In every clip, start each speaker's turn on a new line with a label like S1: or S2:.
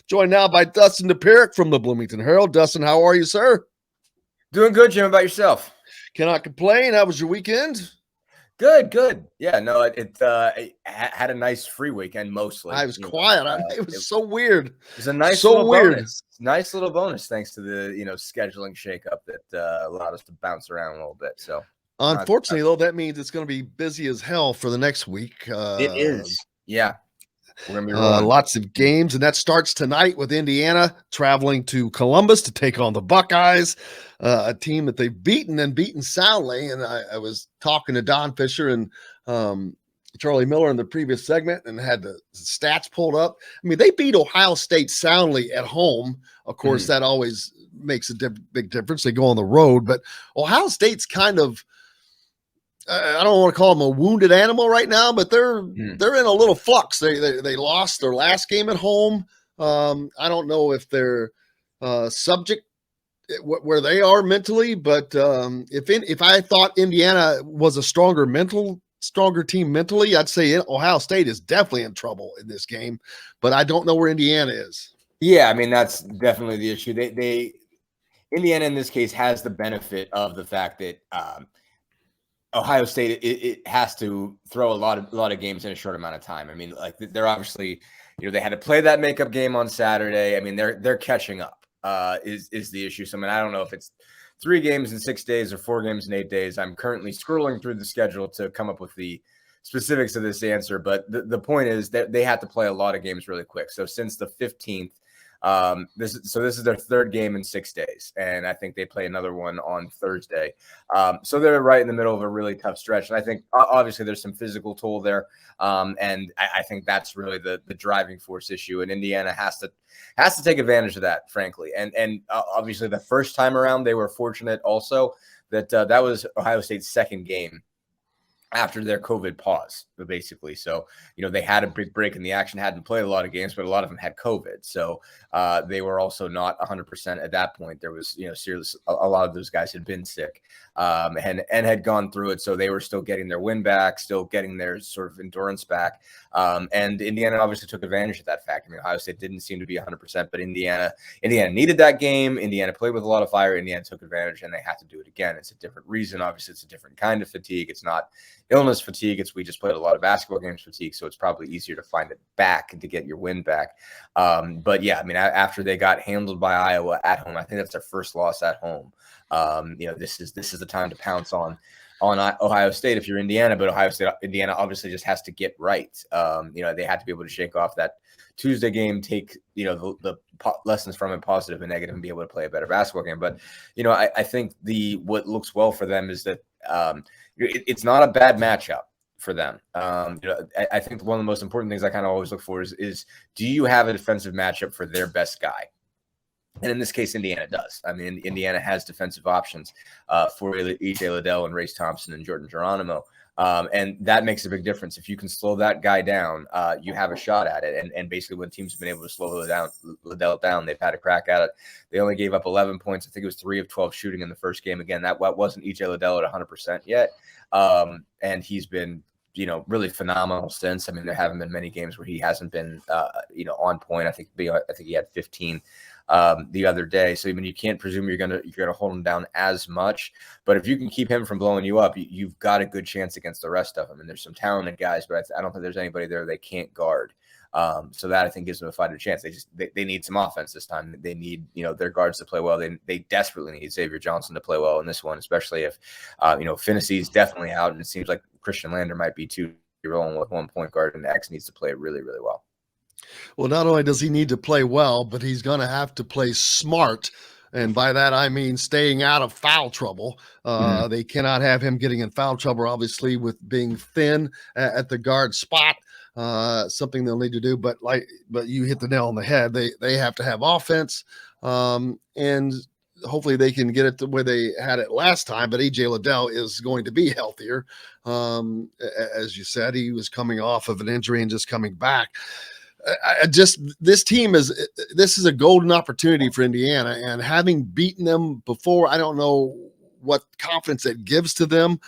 S1: Joined now by Dustin Dopirak from the Bloomington Herald. Dustin, how are you, sir?
S2: Doing good, Jim. About yourself?
S1: Cannot complain. How was your weekend?
S2: Good. Yeah, no, it had a nice free weekend mostly.
S1: I was quiet. It was so weird. It
S2: was a nice
S1: so
S2: little
S1: weird.
S2: bonus. Nice little bonus thanks to the scheduling shakeup that allowed us to bounce around a little bit. So
S1: unfortunately, though, that means it's going to be busy as hell for the next week.
S2: It is. Yeah. We're gonna be rolling.
S1: Lots of games, and that starts tonight with Indiana traveling to Columbus to take on the Buckeyes, a team that they've beaten soundly. And I was talking to Don Fisher and Charlie Miller in the previous segment and had the stats pulled up. I mean, they beat Ohio State soundly at home. Of course, that always makes a big difference. They go on the road, but Ohio State's kind of, I don't want to call them a wounded animal right now, but they're in a little flux. They lost their last game at home. I don't know if they're subject where they are mentally, but if I thought Indiana was a stronger team mentally, I'd say Ohio State is definitely in trouble in this game, but I don't know where Indiana is.
S2: Yeah, I mean, that's definitely the issue. Indiana in this case has the benefit of the fact that Ohio State it has to throw a lot of games in a short amount of time. I mean, like they're obviously, they had to play that makeup game on Saturday. I mean, they're catching up is the issue. So I mean, I don't know if it's 3 games in 6 days or 4 games in 8 days. I'm currently scrolling through the schedule to come up with the specifics of this answer, but the point is that they have to play a lot of games really quick. So since the 15th, this is their 3rd game in 6 days, and I think they play another one on Thursday. So they're right in the middle of a really tough stretch, and I think obviously there's some physical toll there, and I think that's really the driving force issue, and Indiana has to take advantage of that, frankly. And obviously the first time around they were fortunate also that that was Ohio State's 2nd game after their COVID pause, basically. So, they had a big break in the action, hadn't played a lot of games, but a lot of them had COVID. So they were also not 100% at that point. There was, serious, a lot of those guys had been sick and had gone through it. So they were still getting their win back, still getting their sort of endurance back. And Indiana obviously took advantage of that fact. I mean, Ohio State didn't seem to be 100%, but Indiana needed that game. Indiana played with a lot of fire. Indiana took advantage, and they had to do it again. It's a different reason. Obviously, it's a different kind of fatigue. It's not illness fatigue. We just played a lot of basketball games fatigue, so it's probably easier to find it back and to get your win back. But yeah, I mean, after they got handled by Iowa at home, I think that's their first loss at home. This is the time to pounce on Ohio State if you're Indiana, but Indiana obviously just has to get right. They had to be able to shake off that Tuesday game, take the lessons from it, positive and negative, and be able to play a better basketball game. But I think what looks well for them is that it's not a bad matchup for them. I think one of the most important things I kind of always look for is do you have a defensive matchup for their best guy? And in this case, Indiana does. I mean, Indiana has defensive options for E.J. Liddell and Race Thompson and Jordan Geronimo. And that makes a big difference. If you can slow that guy down, you have a shot at it. And basically when teams have been able to slow Liddell down, they've had a crack at it. They only gave up 11 points. I think it was 3 of 12 shooting in the first game. Again, that wasn't E.J. Liddell at 100% yet. And he's been, really phenomenal since. I mean, there haven't been many games where he hasn't been, on point. I think he had 15 the other day. So I mean, you can't presume you're gonna hold him down as much. But if you can keep him from blowing you up, you've got a good chance against the rest of them. And there's some talented guys, but I don't think there's anybody there they can't guard. So that I think gives them a fighter chance. They need some offense this time. They need their guards to play well. They desperately need Xavier Johnson to play well in this one, especially if Finney's definitely out, and it seems like Christian Lander might be too. You're rolling with 1 point guard, and X needs to play really, really well.
S1: Well, not only does he need to play well, but he's going to have to play smart. And by that, I mean staying out of foul trouble. They cannot have him getting in foul trouble, obviously, with being thin at the guard spot. Something they'll need to do. But you hit the nail on the head. They have to have offense. And hopefully they can get it the way they had it last time. But E.J. Liddell is going to be healthier. As you said, he was coming off of an injury and just coming back. This team this is a golden opportunity for Indiana, and having beaten them before, I don't know what confidence it gives to them.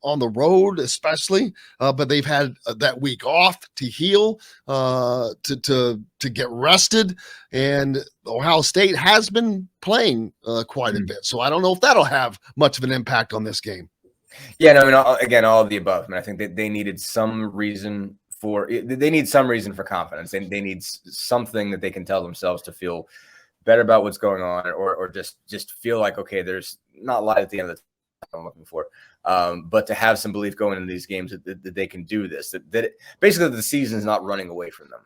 S1: on the road, especially, but they've had that week off to heal, to get rested, and Ohio State has been playing quite a bit. So I don't know if that'll have much of an impact on this game.
S2: Yeah, no, I mean, again, all of the above. I mean, I think that they needed some reason for confidence. They need something that they can tell themselves to feel better about what's going on, or just feel like, okay, there's not light at the end of the tunnel I'm looking for, but to have some belief going into these games that they can do this, that basically the season is not running away from them.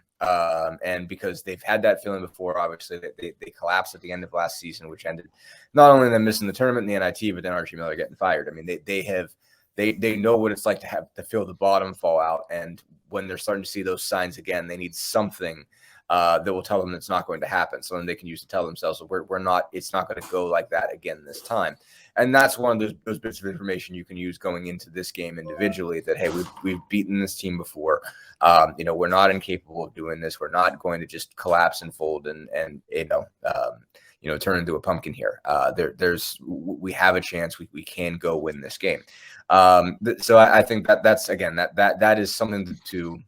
S2: And because they've had that feeling before, obviously they collapsed at the end of last season, which ended not only them missing the tournament in the NIT, but then Archie Miller getting fired. I mean, they know what it's like to feel the bottom fall out, and when they're starting to see those signs again, they need something that will tell them it's not going to happen. Something they can use to tell themselves it's not going to go like that again this time. And that's one of those bits of information you can use going into this game individually, that, hey, we've beaten this team before. We're not incapable of doing this. We're not going to just collapse and fold and turn into a pumpkin here. We have a chance. We can go win this game. So I think that's again, that is something to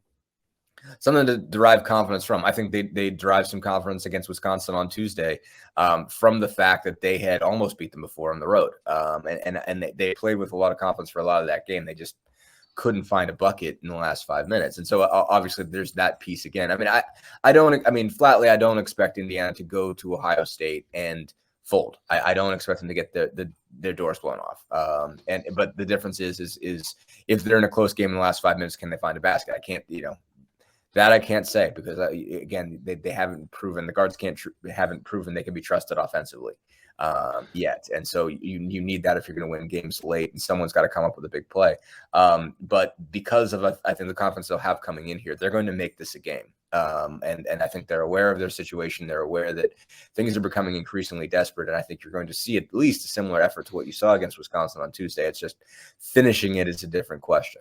S2: derive confidence from. I think they derived some confidence against Wisconsin on Tuesday from the fact that they had almost beat them before on the road. And they played with a lot of confidence for a lot of that game. They just couldn't find a bucket in the last 5 minutes. And so obviously there's that piece again. I mean, flatly, I don't expect Indiana to go to Ohio State and fold. I don't expect them to get their doors blown off. But the difference is if they're in a close game in the last 5 minutes, can they find a basket? I can't, that I can't say, because again, they haven't proven, the guards haven't proven they can be trusted offensively yet. And so you need that if you're going to win games late, and someone's got to come up with a big play. But because of, I think, the confidence they'll have coming in here, they're going to make this a game. And I think they're aware of their situation. They're aware that things are becoming increasingly desperate. And I think you're going to see at least a similar effort to what you saw against Wisconsin on Tuesday. It's just finishing it is a different question.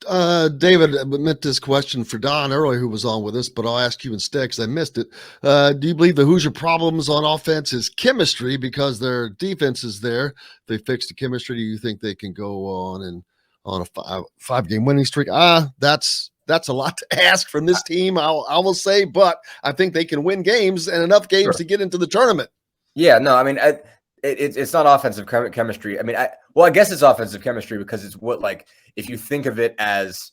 S1: David, I meant this question for Don earlier, who was on with us, but I'll ask you instead because I missed it. Do you believe the Hoosier problems on offense is chemistry because their defense is there? They fixed the chemistry. Do you think they can go on a five-game winning streak? That's a lot to ask from this team, I will say, but I think they can win games, and enough games to get into the tournament.
S2: Yeah, no, I mean, it's not offensive chemistry. I mean, I guess it's offensive chemistry because it's what, like, if you think of it as,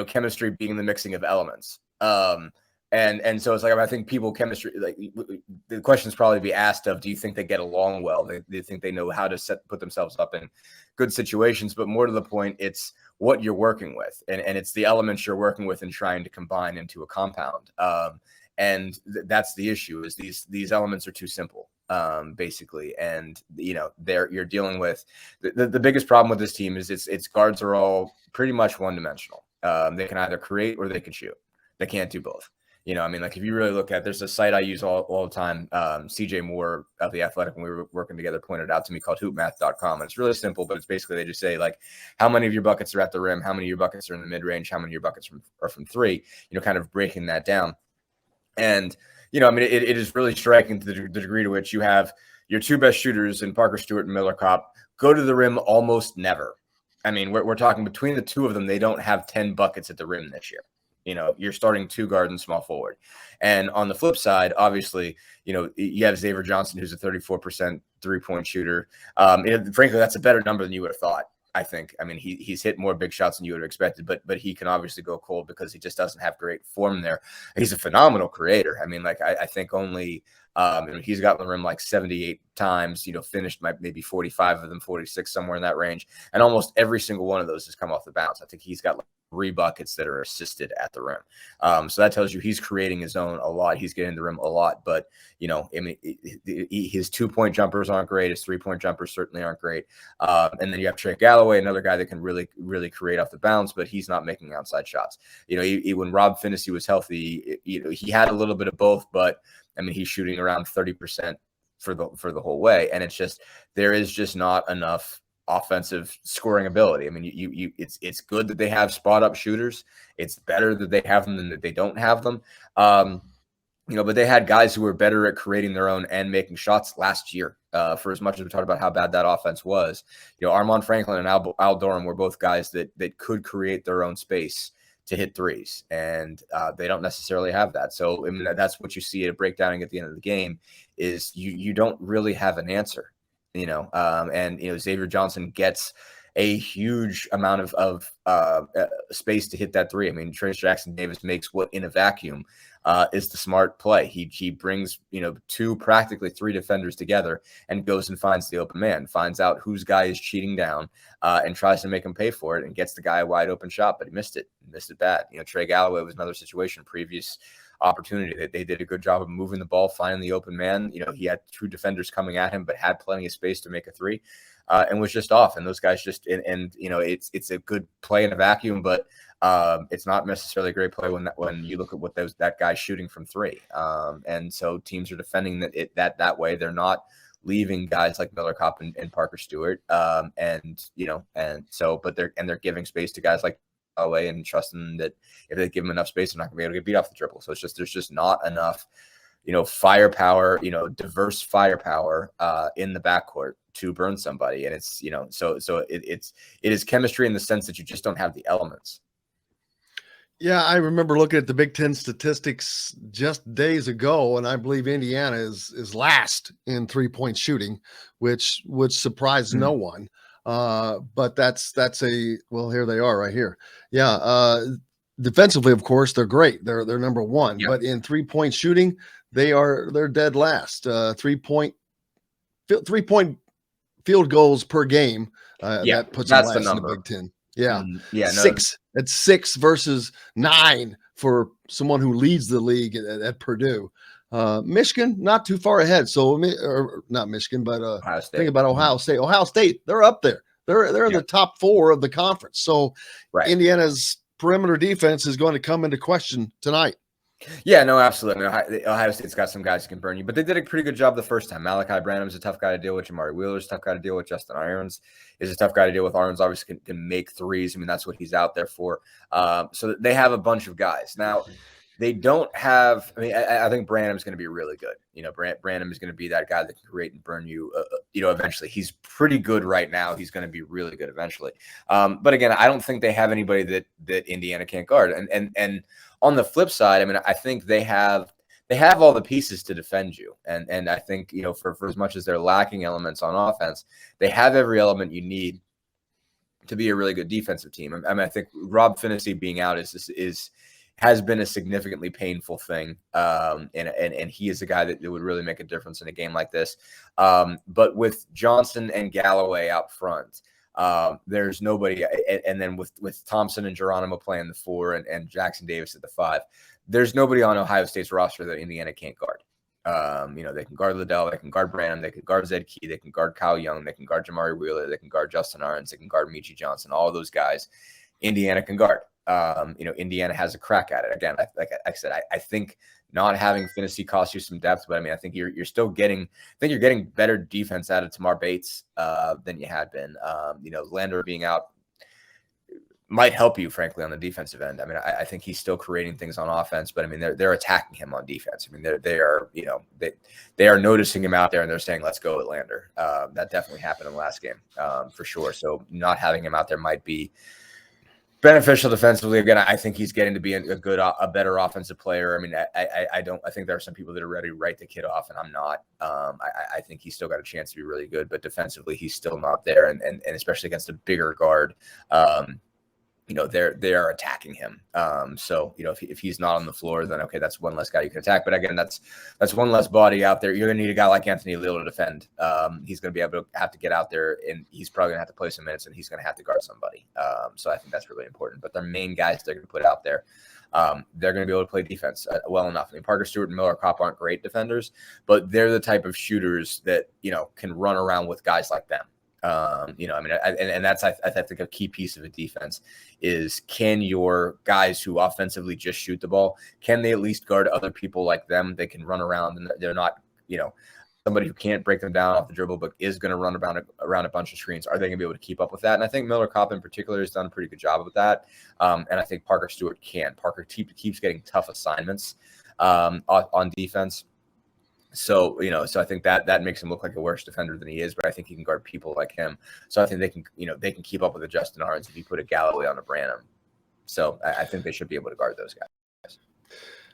S2: chemistry being the mixing of elements. And so it's like, I think chemistry, like, the questions probably be asked of, do you think they get along well? They think they know how to put themselves up in good situations, but more to the point, it's what you're working with, and it's the elements you're working with and trying to combine into a compound. And that's the issue, is these elements are too simple, basically. And, you're dealing with the biggest problem with this team is its guards are all pretty much one-dimensional. They can either create or they can shoot. They can't do both. Like, if you really look at, there's a site I use all the time. CJ Moore of The Athletic, when we were working together, pointed out to me, called hoopmath.com. And it's really simple, but it's basically, they just say, like, how many of your buckets are at the rim? How many of your buckets are in the mid-range? How many of your buckets are from three? Kind of breaking that down. And, it is really striking to the degree to which you have your two best shooters in Parker Stewart and Miller Kopp go to the rim almost never. I mean, we're talking between the two of them, they don't have 10 buckets at the rim this year. You're starting two guard and small forward. And on the flip side, obviously, you have Xavier Johnson, who's a 34% three-point shooter. Frankly, that's a better number than you would have thought, I think. I mean, he's hit more big shots than you would have expected, but he can obviously go cold because he just doesn't have great form there. He's a phenomenal creator. I mean, like, I think only he's gotten the rim like 78 times, finished maybe 45 of them, 46, somewhere in that range. And almost every single one of those has come off the bounce. I think he's got like 3 buckets that are assisted at the rim. So that tells you he's creating his own a lot. He's getting the rim a lot, but his 2-point jumpers aren't great. His 3-point jumpers certainly aren't great. And then you have Trey Galloway, another guy that can really, really create off the bounce, but he's not making outside shots. When Rob Finney was healthy, he had a little bit of both, but I mean, he's shooting around 30% for the whole way. And it's just, there is just not enough offensive scoring ability. I mean, it's good that they have spot up shooters. It's better that they have them than that they don't have them. But they had guys who were better at creating their own and making shots last year. For as much as we talked about how bad that offense was, Armand Franklin and Al Durham were both guys that could create their own space to hit threes, and they don't necessarily have that. So I mean, that's what you see at a breakdown at the end of the game is you don't really have an answer, and Xavier Johnson gets a huge amount of space to hit that three. I mean, Trace Jackson Davis makes what in a vacuum is the smart play. He brings, practically three defenders together and goes and finds the open man, finds out whose guy is cheating down and tries to make him pay for it and gets the guy a wide open shot, but he missed it bad. Trey Galloway was another situation, previous opportunity that they did a good job of moving the ball, finding the open man. He had two defenders coming at him, but had plenty of space to make a three. And was just off, and those guys just it's a good play in a vacuum, but it's not necessarily a great play when you look at that guy's shooting from three. And so teams are defending that way. They're not leaving guys like Miller Kopp and Parker Stewart, but they're giving space to guys like Galloway and trusting that if they give them enough space, they're not going to be able to get beat off the dribble. So there's just not enough firepower, diverse firepower in the backcourt to burn somebody. And it's, it is chemistry in the sense that you just don't have the elements.
S1: Yeah, I remember looking at the Big Ten statistics just days ago, and I believe Indiana is last in 3-point shooting, which would surprise no one. But that's here they are right here. Yeah. Defensively, of course, they're great. They're number one, but in 3-point shooting, they're dead last. 3-point field goals per game. That puts them last in the Big Ten. Yeah. It's 6 versus 9 for someone who leads the league at Purdue. Michigan, not too far ahead. So, or not Michigan, but think about Ohio State. Ohio State, they're up there. They're in the top 4 of the conference. So, Indiana's perimeter defense is going to come into question tonight.
S2: Yeah, no, absolutely. Ohio State's got some guys who can burn you, but they did a pretty good job the first time. Malachi Branham's a tough guy to deal with. Jamari Wheeler's a tough guy to deal with. Justin Irons is a tough guy to deal with. Irons obviously can make threes. I mean, that's what he's out there for. So they have a bunch of guys. Now, they don't have – I mean, I think Branham's going to be really good. Branham is going to be that guy that can create and burn you, eventually. He's pretty good right now. He's going to be really good eventually. But, again, I don't think they have anybody that Indiana can't guard. And on the flip side, I mean, I think they have all the pieces to defend you. And I think, for as much as they're lacking elements on offense, they have every element you need to be a really good defensive team. I mean, I think Rob Finney being out has been a significantly painful thing. And he is a guy that would really make a difference in a game like this. But with Johnson and Galloway out front, there's nobody. And then with Thompson and Geronimo playing the 4 and Jackson Davis at the 5, there's nobody on Ohio State's roster that Indiana can't guard. They can guard Liddell, they can guard Branham, they can guard Zed Key, they can guard Kyle Young, they can guard Jamari Wheeler, they can guard Justin Irons, they can guard Michi Johnson. All of those guys, Indiana can guard. Indiana has a crack at it. Again, like I said, I think not having Finney costs you some depth, but I mean, I think you're still getting better defense out of Tamar Bates than you had been. Lander being out might help you, frankly, on the defensive end. I mean, I think he's still creating things on offense, but I mean, they're attacking him on defense. I mean, they are noticing him out there and they're saying, "Let's go at Lander." That definitely happened in the last game for sure. So not having him out there might be beneficial defensively. Again, I think he's getting to be a better offensive player. I mean, I think there are some people that are ready to write the kid off, and I'm not. I think he's still got a chance to be really good, but defensively, he's still not there. And especially against a bigger guard, they are attacking him. So if he's not on the floor, then okay, that's one less guy you can attack. But again, that's one less body out there. You're gonna need a guy like Anthony Leal to defend. He's gonna be able to have to get out there, and he's probably gonna have to play some minutes, and he's gonna have to guard somebody. So I think that's really important. But their main guys they're gonna put out there, they're gonna be able to play defense well enough. I mean, Parker Stewart and Miller Kopp aren't great defenders, but they're the type of shooters that can run around with guys like them. And that's I think a key piece of a defense is, can your guys who offensively just shoot the ball, can they at least guard other people like them? They can run around and they're not somebody who can't break them down off the dribble but is going to run around a bunch of screens. Are they going to be able to keep up with that? And I think Miller Kopp in particular has done a pretty good job with that. And I think Parker Stewart can. Parker keeps getting tough assignments on defense. So, so I think that makes him look like a worse defender than he is, but I think he can guard people like him. So I think they can keep up with a Justin Arns if you put a Galloway on a Branham. So I think they should be able to guard those guys.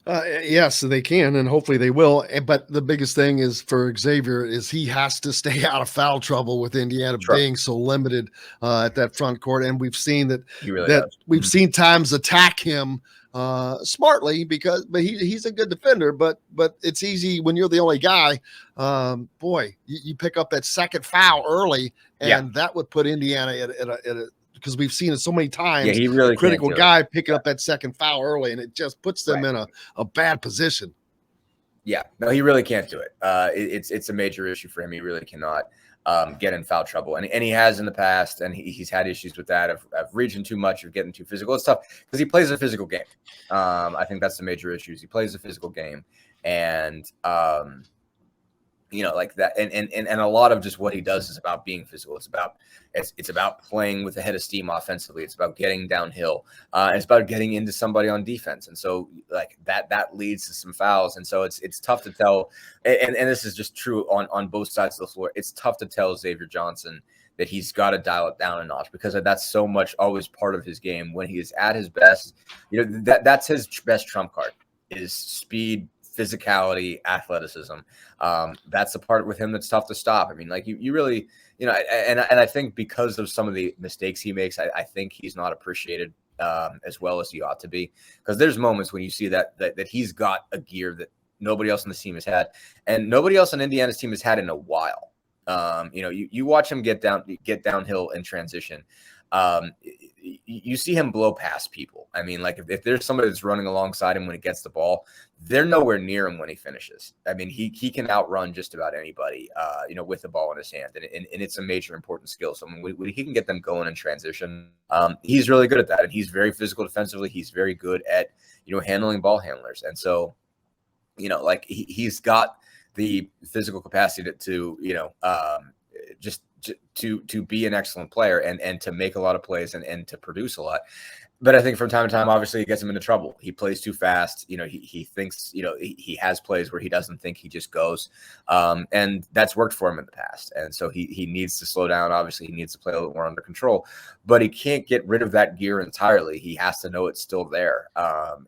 S1: Yes, they can, and hopefully they will. But the biggest thing is for Xavier is he has to stay out of foul trouble with Indiana being so limited at that front court. And we've seen that we've seen times attack him smartly but he's a good defender. But it's easy when you're the only guy. Boy, you pick up that second foul early, and that would put Indiana at a because we've seen it so many times.
S2: Yeah, he really
S1: critical guy picking up that second foul early, and it just puts them in a bad position.
S2: Yeah, no, he really can't do it. It's a major issue for him. He really cannot get in foul trouble, and he has in the past, and he's had issues with that of reaching too much, of getting too physical. It's tough because he plays a physical game. I think that's the major issue. He plays a physical game, and like that, and a lot of just what he does is about being physical. It's about playing with a head of steam offensively. It's about getting downhill. It's about getting into somebody on defense, and so like that leads to some fouls. And so it's tough to tell. And this is just true on both sides of the floor. It's tough to tell Xavier Johnson that he's got to dial it down a notch because that's so much always part of his game when he is at his best. That's his best trump card is speed, physicality, athleticism. That's the part with him that's tough to stop. I mean, like you really, and I think because of some of the mistakes he makes, I think he's not appreciated as well as he ought to be, because there's moments when you see that he's got a gear that nobody else on the team has had, and nobody else on Indiana's team has had in a while. You watch him get downhill in transition. You see him blow past people. I mean, like if there's somebody that's running alongside him when he gets the ball, they're nowhere near him when he finishes. I mean, he can outrun just about anybody, with the ball in his hand, and it's a major important skill. So when he can get them going in transition, he's really good at that, and he's very physical defensively. He's very good at handling ball handlers, and so like he's got the physical capacity to just to be an excellent player and to make a lot of plays and to produce a lot. But I think from time to time, obviously, it gets him into trouble. He plays too fast. He thinks, he has plays where he doesn't think, he just goes. And that's worked for him in the past. And so he needs to slow down. Obviously, he needs to play a little more under control. But he can't get rid of that gear entirely. He has to know it's still there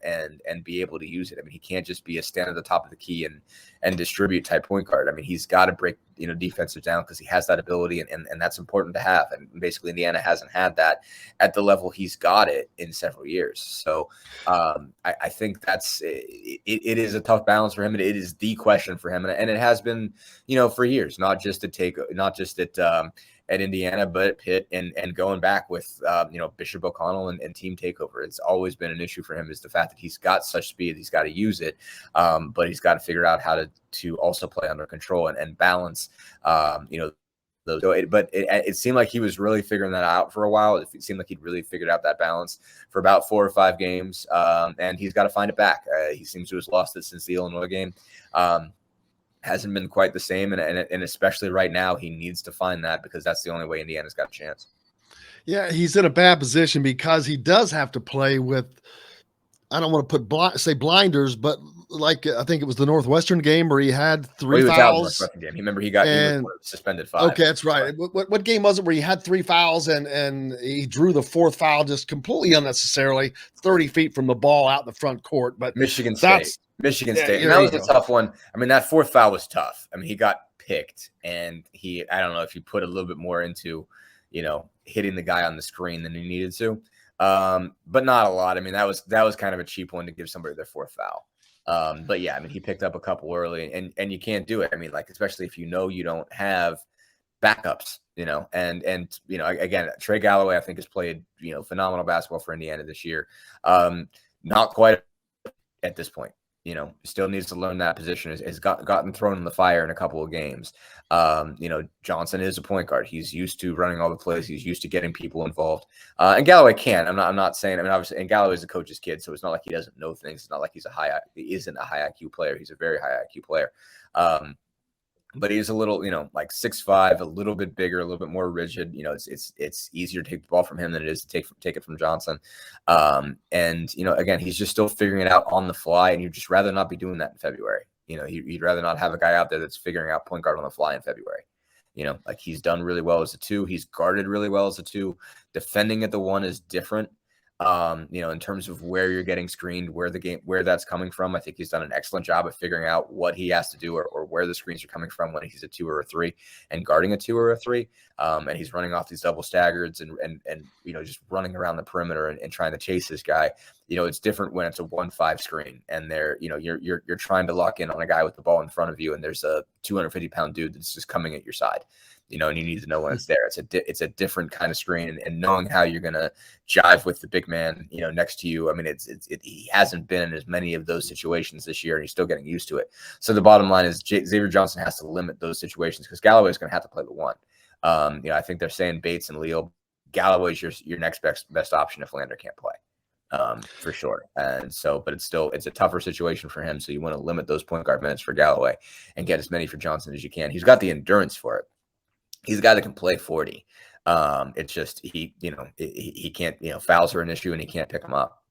S2: and be able to use it. I mean, he can't just be a stand at the top of the key and distribute type point guard. I mean, he's got to break defensive down because he has that ability, and that's important to have. And basically, Indiana hasn't had that at the level he's got it in several years. So I think it is a tough balance for him, and it is the question for him, and it has been for years, not just at Indiana, but at Pitt and going back with Bishop O'Connell and team takeover. It's always been an issue for him, is the fact that he's got such speed, he's got to use it, but he's got to figure out how to also play under control and balance those. But it seemed like he was really figuring that out for a while. It seemed like he'd really figured out that balance for about 4 or 5 games, and he's got to find it back. He seems to have lost it since the Illinois game. Hasn't been quite the same, and especially right now, he needs to find that, because that's the only way Indiana's got a chance.
S1: Yeah, he's in a bad position because he does have to play with, I don't want to say blinders, but like I think it was the Northwestern game where he had 3 fouls.
S2: Out in the Northwestern game. Remember, he was suspended 5.
S1: Okay, that's right. What game was it where he had 3 fouls and he drew the 4th foul just completely unnecessarily, 30 feet from the ball out in the front court? But
S2: Michigan State. And that was a tough one. I mean, that 4th foul was tough. I mean, he got picked, and I don't know if he put a little bit more into, hitting the guy on the screen than he needed to. But not a lot. I mean, that was kind of a cheap one to give somebody their 4th foul. But yeah, I mean, he picked up a couple early, and you can't do it. I mean, like, especially if you don't have backups, and again, Trey Galloway, I think, has played, phenomenal basketball for Indiana this year. Not quite at this point. Still needs to learn that position. Has gotten thrown in the fire in a couple of games. Johnson is a point guard. He's used to running all the plays. He's used to getting people involved. And Galloway can. I'm not saying. I mean, obviously, and Galloway is a coach's kid, so it's not like he doesn't know things. It's not like he isn't a high IQ player. He's a very high IQ player. But he's a little, like 6'5", a little bit bigger, a little bit more rigid. It's easier to take the ball from him than it is to take it from Johnson. And again, he's just still figuring it out on the fly, and you'd just rather not be doing that in February. You know, he'd rather not have a guy out there that's figuring out point guard on the fly in February. You know, like he's done really well as a 2. He's guarded really well as a 2. Defending at the 1 is different. You know, in terms of where you're getting screened, where that's coming from. I think he's done an excellent job of figuring out what he has to do or where the screens are coming from when he's a 2 or a 3 and guarding a 2 or a 3. And he's running off these double staggers and you know, just running around the perimeter and trying to chase this guy. You know, it's different when it's a 1-5 screen and you know, you're trying to lock in on a guy with the ball in front of you and there's a 250-pound dude that's just coming at your side. You know, and you need to know when it's there. It's a different kind of screen, and knowing how you're gonna jive with the big man, you know, next to you. I mean, he hasn't been in as many of those situations this year, and he's still getting used to it. So the bottom line is Xavier Johnson has to limit those situations because Galloway is going to have to play the 1. You know, I think they're saying Bates and Leal. Galloway's your next best option if Lander can't play. For sure. And so, but it's a tougher situation for him. So you want to limit those point guard minutes for Galloway and get as many for Johnson as you can. He's got the endurance for it. He's a guy that can play 40. It's just he can't, you know, fouls are an issue and he can't pick them up.